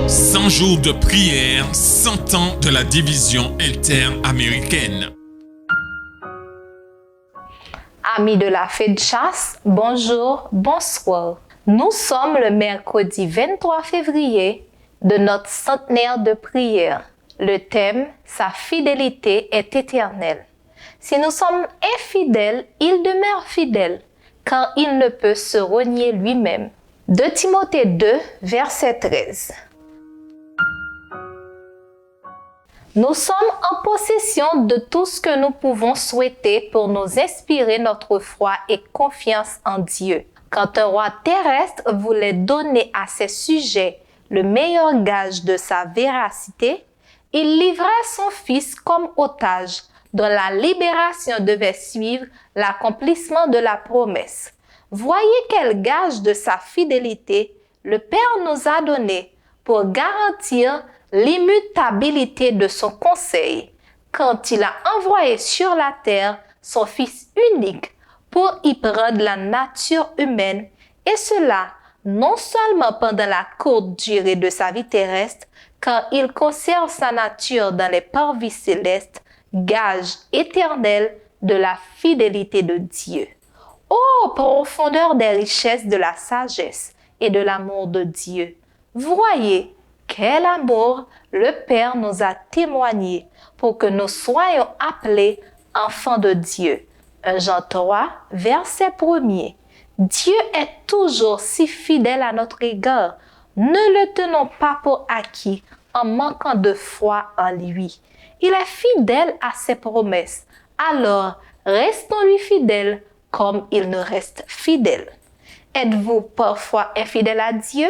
100 jours de prière, 100 ans de la division interaméricaine. Amis de la fête de chasse, bonjour, bonsoir. Nous sommes le mercredi 23 février de notre centenaire de prière. Le thème, sa fidélité est éternelle. Si nous sommes infidèles, il demeure fidèle, car il ne peut se renier lui-même. 2 Timothée 2, verset 13. Nous sommes en possession de tout ce que nous pouvons souhaiter pour nous inspirer notre foi et confiance en Dieu. Quand un roi terrestre voulait donner à ses sujets le meilleur gage de sa véracité, il livrait son fils comme otage, dont la libération devait suivre l'accomplissement de la promesse. Voyez quel gage de sa fidélité le Père nous a donné pour garantir l'immutabilité de son conseil quand il a envoyé sur la terre son Fils unique pour y prendre la nature humaine, et cela non seulement pendant la courte durée de sa vie terrestre, car il conserve sa nature dans les parvis célestes, gage éternel de la fidélité de Dieu. Ô profondeur des richesses de la sagesse et de l'amour de Dieu! Voyez quel amour le Père nous a témoigné pour que nous soyons appelés enfants de Dieu. 1 Jean 3, verset 1er. Dieu est toujours si fidèle à notre égard. Ne le tenons pas pour acquis en manquant de foi en lui. Il est fidèle à ses promesses. Alors, restons-lui fidèles comme il nous reste fidèle. Êtes-vous parfois infidèle à Dieu?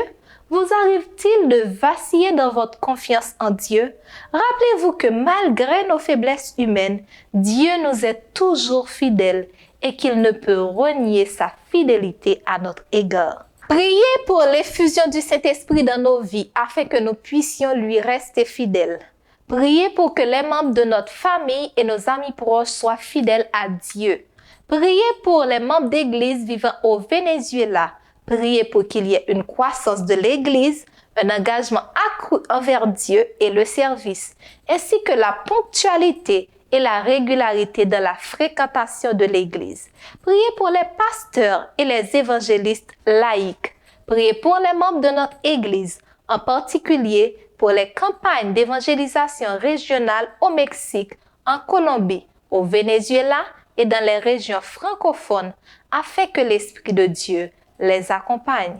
Vous arrive-t-il de vaciller dans votre confiance en Dieu? Rappelez-vous que malgré nos faiblesses humaines, Dieu nous est toujours fidèle et qu'il ne peut renier sa fidélité à notre égard. Priez pour l'effusion du Saint-Esprit dans nos vies afin que nous puissions lui rester fidèles. Priez pour que les membres de notre famille et nos amis proches soient fidèles à Dieu. Priez pour les membres d'Église vivant au Venezuela. Priez pour qu'il y ait une croissance de l'Église, un engagement accru envers Dieu et le service, ainsi que la ponctualité et la régularité dans la fréquentation de l'Église. Priez pour les pasteurs et les évangélistes laïcs. Priez pour les membres de notre Église, en particulier pour les campagnes d'évangélisation régionale au Mexique, en Colombie, au Venezuela et dans les régions francophones, afin que l'Esprit de Dieu les accompagne.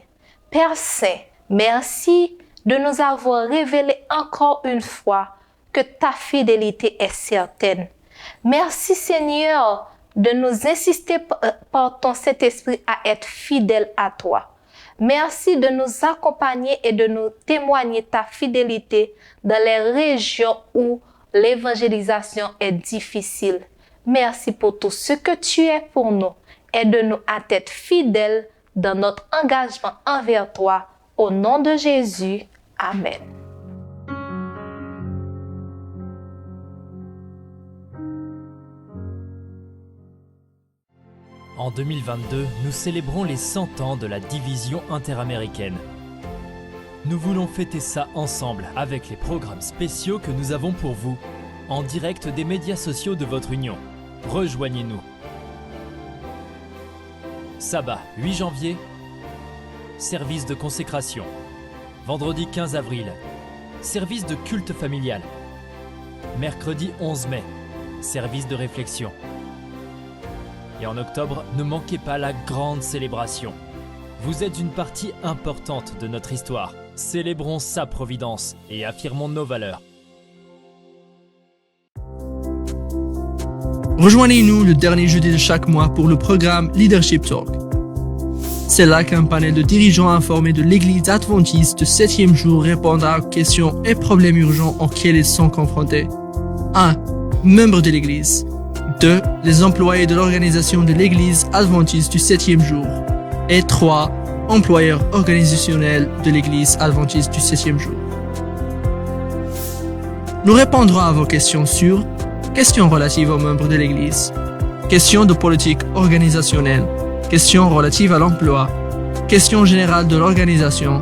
Père Saint, merci de nous avoir révélé encore une fois que ta fidélité est certaine. Merci Seigneur de nous insister par ton Saint-Esprit à être fidèles à toi. Merci de nous accompagner et de nous témoigner ta fidélité dans les régions où l'évangélisation est difficile. Merci pour tout ce que tu es pour nous. Aide-nous à être fidèles dans notre engagement envers toi. Au nom de Jésus. Amen. En 2022, nous célébrons les 100 ans de la division interaméricaine. Nous voulons fêter ça ensemble avec les programmes spéciaux que nous avons pour vous, en direct des médias sociaux de votre union. Rejoignez-nous. Sabbat 8 janvier, service de consécration. Vendredi 15 avril, service de culte familial. Mercredi 11 mai, service de réflexion. Et en octobre, ne manquez pas la grande célébration. Vous êtes une partie importante de notre histoire. Célébrons sa providence et affirmons nos valeurs. Rejoignez-nous le dernier jeudi de chaque mois pour le programme Leadership Talk. C'est là qu'un panel de dirigeants informés de l'Église adventiste du 7e jour répondra aux questions et problèmes urgents auxquels ils sont confrontés. 1. Membres de l'Église. 2. Les employés de l'organisation de l'Église adventiste du 7e jour. Et 3. Employeurs organisationnels de l'Église adventiste du 7e jour. Nous répondrons à vos questions sur questions relatives aux membres de l'Église, questions de politique organisationnelle, questions relatives à l'emploi, questions générales de l'organisation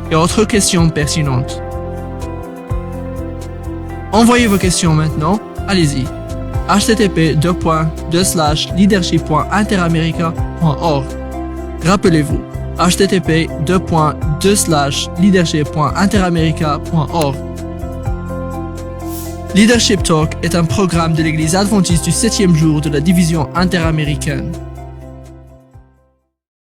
et autres questions pertinentes. Envoyez vos questions maintenant, allez-y. http://leadership.interamerica.org. Rappelez-vous, http://leadership.interamerica.org. Leadership Talk est un programme de l'Église adventiste du 7e jour de la division interaméricaine.